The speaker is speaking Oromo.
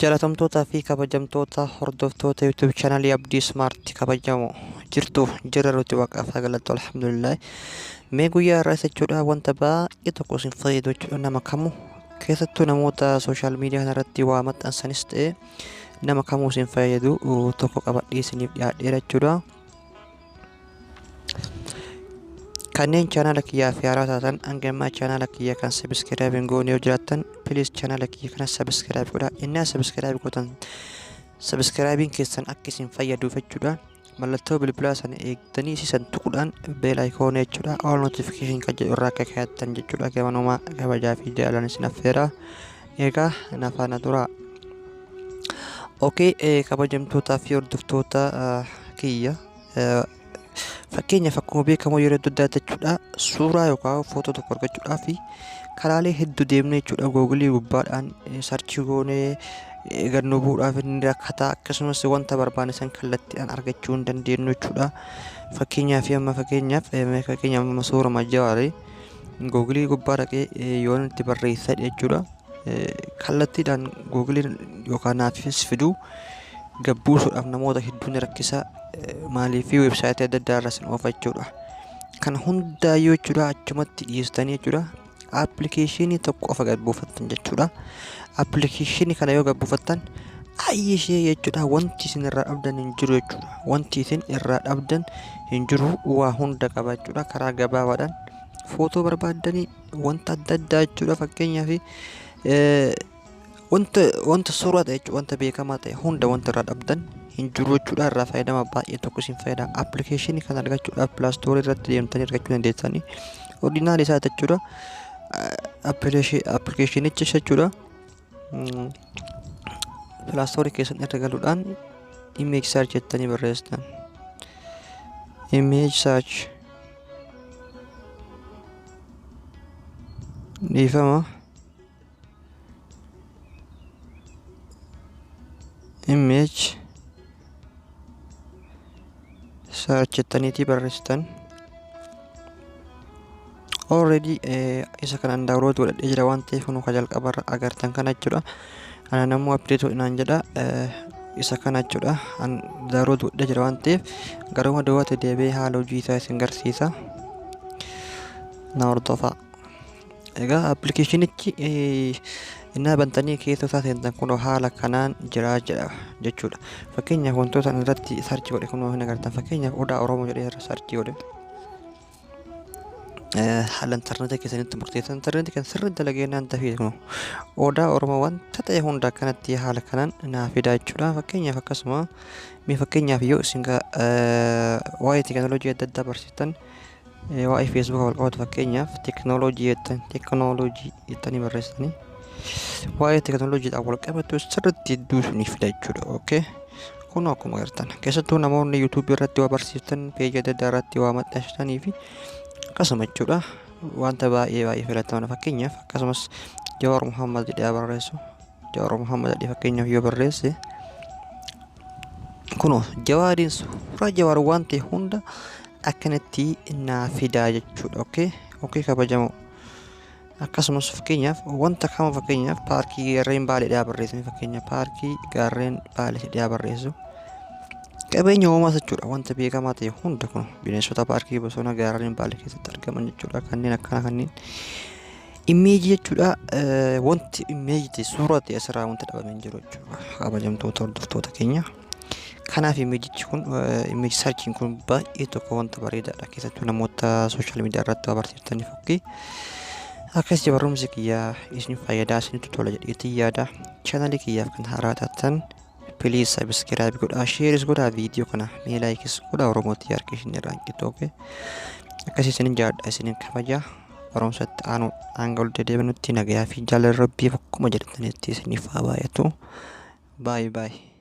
Jaalatamtootaa fi kabajamtoota hordoftoota YouTube chaanalii Abdii Smaart kabajamoo jirtu jira nuti waaqaaf galatu alhamdulillah. Mee guyyaa irraa jechuudha wanta baay'ee tokko isin fayyadu jechuudha nama kamuu keessattuu namoota sooshaal miidiyaa kanarratti waa maxxansanis ta'e nama kamuu isin fayyadu tokko qabadhee isiniif dhiyaadheera jechuudha. Kanneen chaanala kiyyaa fi haaraa taatan hangammaa chaanala kiyya kan sabiskiraayib goonee yoo jiraattan please chaanala kiyya kana sabiskiraayib godhaa. Inni sabiskiraayib gootan sabiskiraayibiin keessan akka isin fayyaduuf jechuudha. Mallattoo bilbilaa sana eegdanii isiisan tuquudhaan beel ayikoonii jechuudha. All notification kan jedhu irraa akka kaayattan jechuudha. Gabanumaa kabajaa fi jaalalan isin affeera. Egaa nafaana dura. Okay, kabajamtootaa fi hordoftoota kiyya. Fakkeenyaaf akkuma beekamu yeroo adda addaa jechuudha suuraa yookaan footoo tokko argachuudhaaf karaalee hedduu deemnee jechuudha googilii gubbaadhaan sarchii goonee gannoo bu'uudhaaf inni rakkataa akkasumas wanta barbaanne san kallattiidhaan argachuu hin dandeenyu jechuudha. Fakkeenyaaf suuraa Jawaarii googilii gubbaa dhaqee yoo itti barreessaa jechuudha kallattiidhaan googiliin yookaan naafis fiduu gabbuusuudhaaf namoota hedduun rakkisaa maaliif websaayitii adda addaa irraa isin oofachuudha. Kan hundaayyuu jechuudha achumatti dhiyeessitanii jechuudha appilikeeshinii tokko qofa gabbuufattan jechuudha. Appilikeeshinii kana yoo gabbuufattan ishee jechuudha wanti isin irraa dhabdan hin jiru jechuudha. Wanti isin irraa dhabdan hin jiru waa hunda qaba jechuudha. Karaa gabaabaadhaan footoo barbaaddanii wanta adda addaa jechuudha fakkeenyaaf wanta suuraa ta'e wanta beekamaa ta'e hunda wanta irraa dhabdan hin jiru jechuudha. Irraa fayyadama baay'ee tokko isin fayyada. Appilikeeshinii kana argachuudhaaf pilaastoorii irratti deemtanii argachuu dandeessanii ordinaal isaa jechuudha. Appilikeeshinicha jechuudha pilaastoorii keessan irra galuudhaan image search jettanii barreessitan. Image search dhiifama image search jettaniitii barreessitan. Already isa kanaan daawwatu godhadhee jira waan ta'eef kun jalqaba irra agartan kana jechuudha. Ana namuu update godhinaan jedha isa kana jechuudha. An daawwatu godhee jira waan ta'eef garuma daawwate deebi'ee haala hojii isaa isin garsiisa. Na hordofaa. Egaa appilikeeshinichi innaa bantanii keessa isaa seentan kun haala kanaan jira jechuudha. Fakkeenyaaf wantoota irratti sarchi godhe kun hin agartan. Fakkeenyaaf odaa Oromoo jedhee irra sarchi godhe. Haala intarneetii keessanitti murteessan intarneetii kan sirriitti dalageenyaan tafiidha kun odaa Oromoo wanta ta'e hunda akkanatti haala kanaan naa fidaa jechuudha. Fakkeenyaaf akkasuma fakkeenyaaf yoo isin waa'ee teekinooloojii adda addaa barsiistan waa'ee feesbuuka wal qabatu fakkeenyaaf teekinooloojii jettanii barreessanii waa'ee teekinooloojiidhaan wal qabatu sirriitti hedduu ni fida jechuudha. Okay, kun akkuma agartan keessattuu namoonni yuutuubii irratti waa barsiistan peejii adda addaa irratti waa maxxansitanii fi akkasuma jechuudha wanta baay'ee filataman. Fakkeenyaaf akkasumas Jawaar Muhammad jedhee barreessu Jawaar Muhammad jedhee fakkeenyaaf yoo barreesse kun Jawaariin suuraa Jawaar waan ta'e hunda akkanatti naa fidaa jechuudha. Okay, kabajamoo. Akkasumas fakkeenyaaf wanta kama fakkeenyaaf paarkii gaarreen Baaleedhaa barreessu fakkeenyaaf paarkii gaarreen Baaleedhaa barreessu qabeenya uumamaa jechuudha. Wanta beekamaa ta'e hunda kun bineensota paarkii bosona gaarreen Baalee keessatti argaman jechuudha. Kanneen imeejii jechuudha. Wanti imeejii suuraa ta'e asirraa wanta dhabame hin jiru jechuudha. Kabajamtoota hordoftoota keenya. Kanaaf imeejichi kun imeejii sarchiin kun baay'ee tokko wanta bareedaadha. Keessattuu namoota sooshaal miidiyaa irratti barsiiftaniif akkasii barumsi kiyyaa isin fayyadaa isinitti tola jedheetii yaada. Chaanalii kiyyaaf kan haaraa taatan please subscribe godhaa, share godhaa viidiyoo kana mee laayikis godhaa Oromootti harkishin irraa hanqitu. Akkasii isinin jaadha isinin kabajaa barumsatti aanu hanga ol deddeebinutti nagayaa fi jaalala rabbii akkuma jedhatanitti isiniif haa baay'atu. Bye.